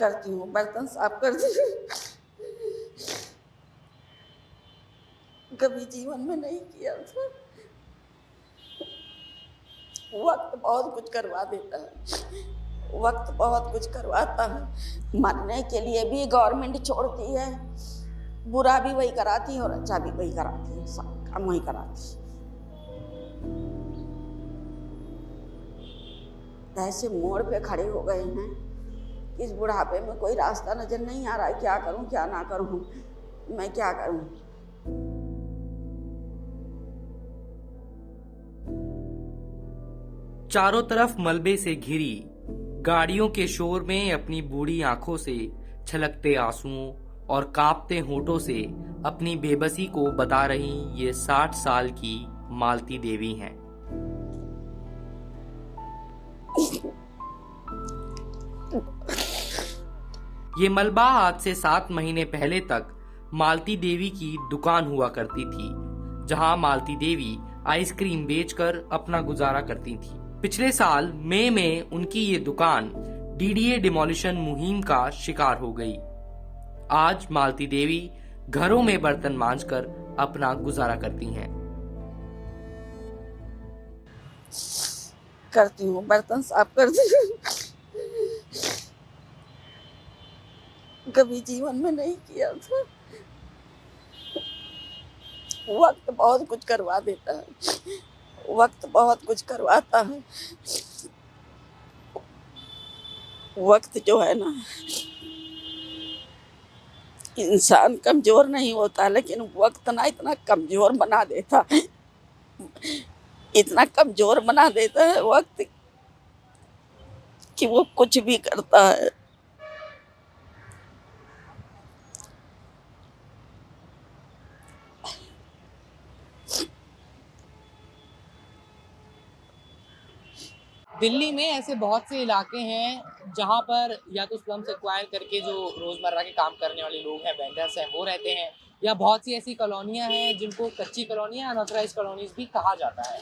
करती हूँ, बर्तन साफ करती हूँ। कभी जीवन में नहीं किया था। वक्त बहुत कुछ करवा देता है, वक्त बहुत कुछ करवाता है। मरने के लिए भी गवर्नमेंट छोड़ती है, बुरा भी वही कराती है और अच्छा भी वही कराती है, सब काम वही कराती है। ऐसे मोड़ पे खड़े हो गए हैं, इस बुढ़ापे में कोई रास्ता नजर नहीं आ रहा है, क्या करूं क्या ना करूं, मैं क्या करूं। चारों तरफ मलबे से घिरी गाड़ियों के शोर में अपनी बूढ़ी आंखों से छलकते आंसुओं और कांपते होठों से अपनी बेबसी को बता रही ये 60 साल की मालती देवी हैं। ये मलबा आज से 7 महीने पहले तक मालती देवी की दुकान हुआ करती थी, जहां मालती देवी आइसक्रीम बेचकर अपना गुजारा करती थी। पिछले साल मई में उनकी ये दुकान डीडीए डिमोलिशन मुहिम का शिकार हो गई। आज मालती देवी घरों में बर्तन मांजकर अपना गुजारा करती हैं। करती हूँ, बर्तन साफ करती हूँ। कभी जीवन में नहीं किया था। वक्त बहुत कुछ करवा देता है, वक्त बहुत कुछ करवाता है। वक्त जो है ना, इंसान कमजोर नहीं होता, लेकिन वक्त ना इतना कमजोर बना देता है, इतना कमजोर बना देता है वक्त कि वो कुछ भी करता है। दिल्ली में ऐसे बहुत से इलाके हैं जहां पर या तो स्लम से एक्वायर करके जो रोजमर्रा के काम करने वाले लोग हैं, वेंडर्स हैं, वो रहते हैं, या बहुत सी ऐसी कॉलोनियां हैं जिनको कच्ची कॉलोनियां, अनऑथराइज्ड कॉलोनीज भी कहा जाता है।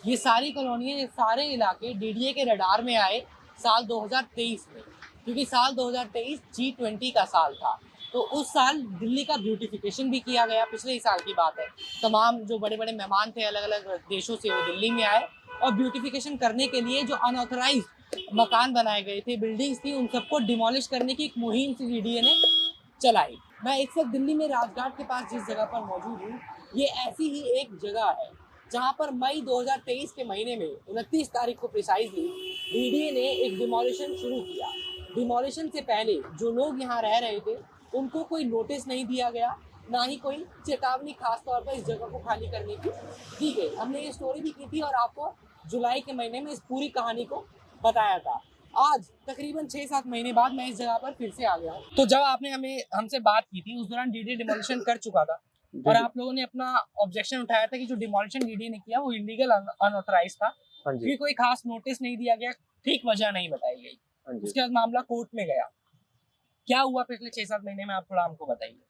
ये सारी कॉलोनियां, ये सारे इलाके डीडीए के रडार में आए साल 2023 में, क्योंकि साल 2023 G20 का साल था। तो उस साल दिल्ली का ब्यूटिफिकेशन भी किया गया, पिछले ही साल की बात है। तमाम जो बड़े बड़े मेहमान थे अलग अलग देशों से, वो दिल्ली में आए और ब्यूटिफिकेशन करने के लिए जो अनऑथराइज्ड मकान बनाए गए थे, बिल्डिंग्स थी, उन सबको डिमोलिश करने की एक मुहिम सी डीडीए ने चलाई। मैं इस वक्त दिल्ली में राजघाट के पास जिस जगह पर मौजूद हूँ, ये ऐसी ही एक जगह है जहाँ पर मई 2023 के महीने में 29 तारीख को प्रिसाइजली डीडीए ने एक डिमोलिशन शुरू किया। डिमोलिशन से पहले जो लोग यहाँ रह रहे थे उनको कोई नोटिस नहीं दिया गया, ना ही कोई चेतावनी खास तौर पर इस जगह को खाली करने की दी गई। हमने ये स्टोरी भी की थी और आपको जुलाई के महीने में इस पूरी कहानी को बताया था। आज तकरीबन 6-7 महीने बाद मैं इस जगह पर फिर से आ गया हूँ। तो जब आपने हमसे बात की थी, उस दौरान डीडीए डिमोलिशन कर चुका था और आप लोगों ने अपना ऑब्जेक्शन उठाया था कि जो डिमोलिशन डीडीए ने किया वो इलीगल, अनऑथराइज्ड था, क्योंकि कोई खास नोटिस नहीं दिया गया, ठीक वजह नहीं बताई गई। उसके बाद मामला कोर्ट में गया। क्या हुआ पिछले 6-7 महीने में, आप थोड़ा हमको बताइए।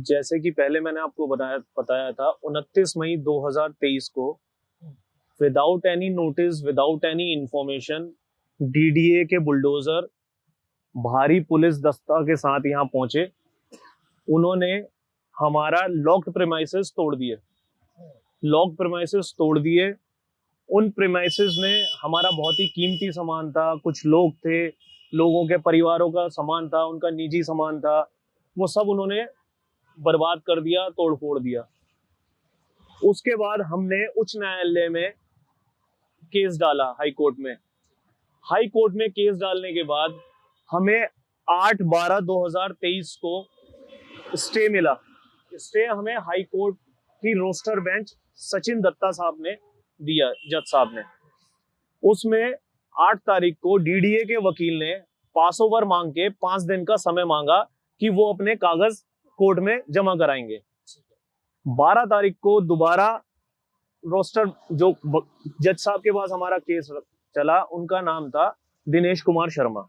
जैसे कि पहले मैंने आपको बताया था, 29 मई 2023 को without any notice, without any information, DDA के बुलडोजर भारी पुलिस दस्ता के साथ यहाँ पहुंचे। उन्होंने हमारा लॉक्ड प्रेमाइसेस तोड़ दिए, लॉक्ड प्रेमाइसेस तोड़ दिए। उन प्रेमाइसेस में हमारा बहुत ही कीमती सामान था, कुछ लोग थे, लोगों के परिवारों का सामान था, उनका निजी सामान था, वो सब उन्होंने बर्बाद कर दिया, तोड़ फोड़ दिया। उसके बाद हमने उच्च न्यायालय में केस डाला, हाई कोर्ट में। हाई कोर्ट में केस डालने के बाद हमें 8/12/2023 को स्टे मिला। स्टे हमें हाई कोर्ट की रोस्टर बेंच सचिन दत्ता साहब ने दिया, जज साहब ने। उसमें 8 तारीख को डीडीए के वकील ने पास ओवर मांग के 5 दिन का समय मांगा कि वो अपने कागज कोर्ट में जमा कराएंगे। 12 तारीख को दोबारा रोस्टर, जो जज साहब के पास हमारा केस चला, उनका नाम था दिनेश कुमार शर्मा।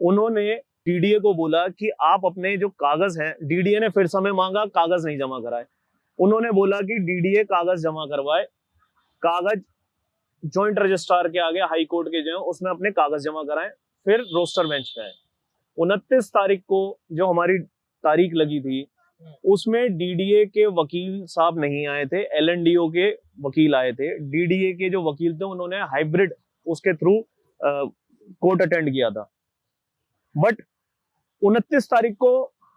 उन्होंने डीडीए को बोला कि आप अपने जो कागज हैं, डीडीए ने फिर समय मांगा, कागज नहीं जमा कराए। उन्होंने बोला कि डीडीए कागज जमा करवाए, कागज जॉइंट रजिस्ट्रार के आगे हाई कोर्ट के जो है उसमें अपने कागज जमा कराएं, फिर रोस्टर बेंच पे आए। 29 तारीख को जो हमारी तारीख लगी थी उसमें डीडीए के वकील साहब नहीं आए थे, एलएनडीओ के वकील आए थे। डीडीए के जो वकील थे उन्होंने हाइब्रिड उसके थ्रू कोर्ट अटेंड किया था। बट 29 तारीख को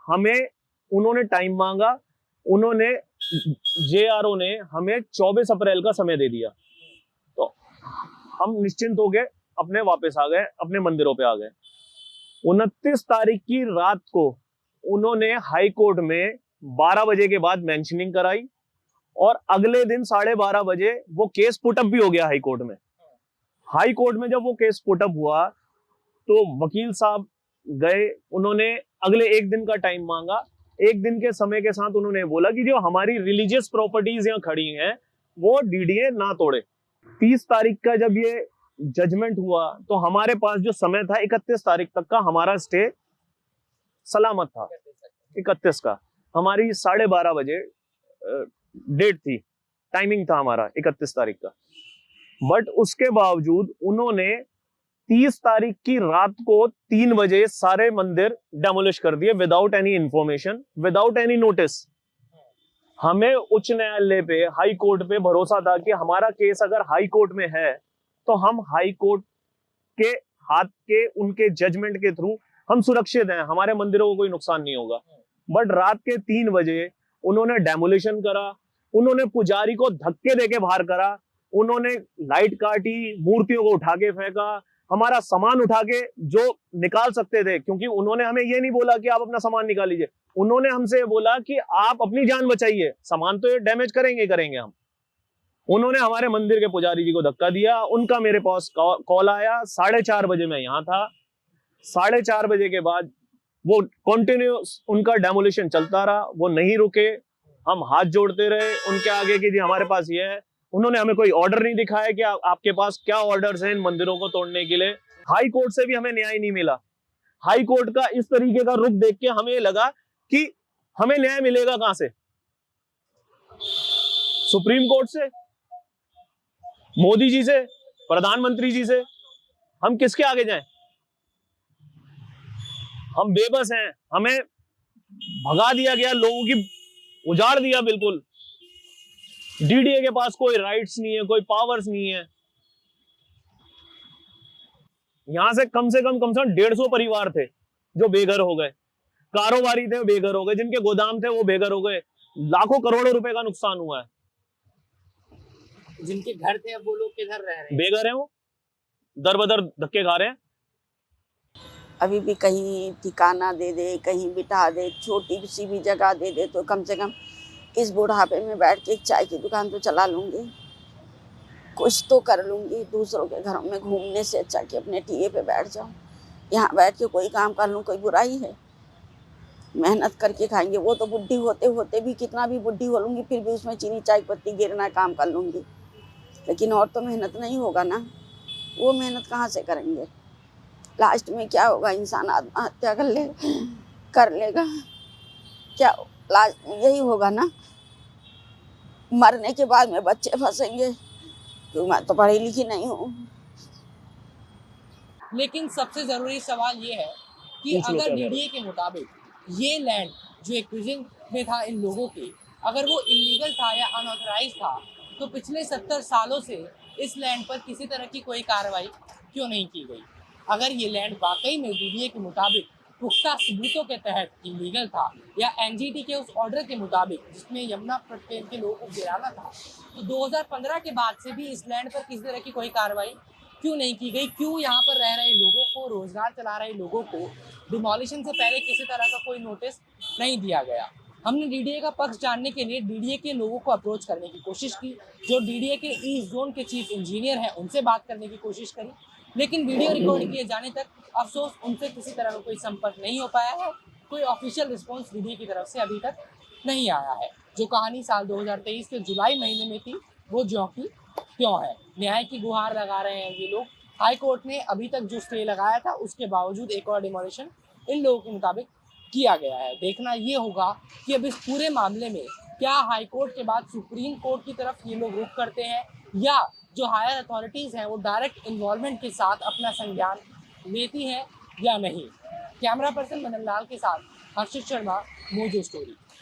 हमें उन्होंने टाइम मांगा, उन्होंने जेआरओ ने हमें 24 अप्रैल का समय दे दिया। तो हम निश्चिंत हो गए, अपने वापस आ गए, अपने मंदिरों पे आ गए। 29 तारीख की रात को उन्होंने हाई कोर्ट में 12 बजे के बाद मेंशनिंग कराई और अगले दिन 12:30 बजे वो केस पुटअप भी हो गया हाई कोर्ट में। हाई कोर्ट में जब वो केस पुटअप हुआ तो वकील साहब गए, उन्होंने अगले एक दिन का टाइम मांगा। एक दिन के समय के साथ उन्होंने बोला कि जो हमारी रिलीजियस प्रॉपर्टीज यहाँ खड़ी हैं वो डीडीए ना तोड़े। 30 तारीख का जब ये जजमेंट हुआ तो हमारे पास जो समय था 31 तारीख तक का हमारा स्टे सलामत था। 31 का हमारी 12:30 बजे डेट थी, टाइमिंग था हमारा 31 तारीख का। बट उसके बावजूद उन्होंने 30 तारीख की रात को 3 बजे सारे मंदिर डेमोलिश कर दिए without any information, without any notice. हमें उच्च न्यायालय पे, हाई कोर्ट पे भरोसा था कि हमारा केस अगर हाई कोर्ट में है तो हम हाई कोर्ट के हाथ के उनके जजमेंट के थ्रू हम सुरक्षित हैं, हमारे मंदिरों को कोई नुकसान नहीं होगा। बट रात के 3 बजे उन्होंने डेमोलिशन करा, उन्होंने पुजारी को धक्के देके बाहर करा, उन्होंने लाइट काटी, मूर्तियों को उठा के फेंका, हमारा सामान उठा के जो निकाल सकते थे, क्योंकि उन्होंने हमें ये नहीं बोला कि आप अपना सामान निकाल लीजिए, उन्होंने हमसे बोला कि आप अपनी जान बचाइए, सामान तो ये डैमेज करेंगे हम। उन्होंने हमारे मंदिर के पुजारी जी को धक्का दिया। उनका मेरे पास कॉल आया, 4:30 बजे मैं यहाँ था। 4:30 बजे के बाद वो कंटिन्यूस उनका डेमोलिशन चलता रहा, वो नहीं रुके। हम हाथ जोड़ते रहे उनके आगे कि जी हमारे पास ये है। उन्होंने हमें कोई ऑर्डर नहीं दिखाया कि आपके पास क्या ऑर्डर्स हैं इन मंदिरों को तोड़ने के लिए। हाई कोर्ट से भी हमें न्याय नहीं मिला। हाई कोर्ट का इस तरीके का रुख देख के हमें लगा कि हमें न्याय मिलेगा कहां से, सुप्रीम कोर्ट से, मोदी जी से, प्रधानमंत्री जी से, हम किसके आगे जाएं? हम बेबस हैं, हमें भगा दिया गया, लोगों की उजाड़ दिया बिल्कुल। डीडीए के पास कोई राइट्स नहीं है, कोई पावर्स नहीं है। यहां से कम 150 परिवार थे जो बेघर हो गए, कारोबारी थे बेघर हो गए, जिनके गोदाम थे वो बेघर हो गए। लाखों करोड़ों रुपए का नुकसान हुआ है। जिनके घर थे अब वो लोग किधर रह रहे हैं? बेघर हैं, वो दर बदर धक्के खा रहे हैं। अभी भी कहीं ठिकाना दे दे, कहीं बिठा दे, छोटी सी भी जगह दे दे तो कम से कम इस बुढ़ापे में बैठ के एक चाय की दुकान तो चला लूँगी, कुछ तो कर लूँगी। दूसरों के घरों में घूमने से अच्छा कि अपने टीए पे बैठ जाऊँ, यहाँ बैठ के कोई काम कर लूँ। कोई बुराई है? मेहनत करके खाएंगे। वो तो बुढ़ी होते होते भी, कितना भी बुढ़ी हो लूँगी फिर भी उसमें चीनी चाय पत्ती गिरना काम कर लूँगी, लेकिन और तो मेहनत नहीं होगा ना। वो मेहनत कहाँ से करेंगे? लास्ट में क्या होगा? इंसान आत्महत्या कर लेगा क्या? लास्ट यही होगा ना। मरने के बाद में बच्चे फंसेंगे, क्योंकि मैं तो पढ़ी लिखी नहीं हूँ। लेकिन सबसे जरूरी सवाल ये है कि अगर डीडीए के मुताबिक ये लैंड जो एक्विजिशन में था इन लोगों के, अगर वो इलीगल था या अनऑथराइज था, तो पिछले 70 सालों से इस लैंड पर किसी तरह की कोई कार्रवाई क्यों नहीं की गई? अगर ये लैंड वाकई में डीडीए के मुताबिक पुख्ता सबूतों के तहत इलीगल था या एनजीटी के उस ऑर्डर के मुताबिक जिसमें यमुना प्लेन के लोगों को गिराना था, तो 2015 के बाद से भी इस लैंड पर किसी तरह की कोई कार्रवाई क्यों नहीं की गई? क्यों यहाँ पर रह रहे लोगों को, रोजगार चला रहे लोगों को डिमोलिशन से पहले किसी तरह का कोई नोटिस नहीं दिया गया? हमने डीडीए का पक्ष जानने के लिए डीडीए के लोगों को अप्रोच करने की कोशिश की, जो डीडीए के ईस्ट जोन के चीफ इंजीनियर हैं उनसे बात करने की कोशिश करी, लेकिन वीडियो रिकॉर्ड किए जाने तक अफसोस उनसे किसी तरह का कोई संपर्क नहीं हो पाया है। कोई ऑफिशियल रिस्पॉन्स डीडीए की तरफ से अभी तक नहीं आया है। जो कहानी साल 2023 के जुलाई महीने में थी वो ज्यों की त्यों है। न्याय की गुहार लगा रहे हैं ये लोग। हाई कोर्ट ने अभी तक जो स्टे लगाया था उसके बावजूद एक और डिमोलिशन इन लोगों के मुताबिक किया गया है। देखना ये होगा कि अब इस पूरे मामले में क्या हाई कोर्ट के बाद सुप्रीम कोर्ट की तरफ ये लोग रुख करते हैं या जो हायर अथॉरिटीज़ हैं वो डायरेक्ट इन्वॉल्वमेंट के साथ अपना संज्ञान लेती है या नहीं। कैमरा पर्सन मदन लाल के साथ हर्षित शर्मा, मोजो स्टोरी।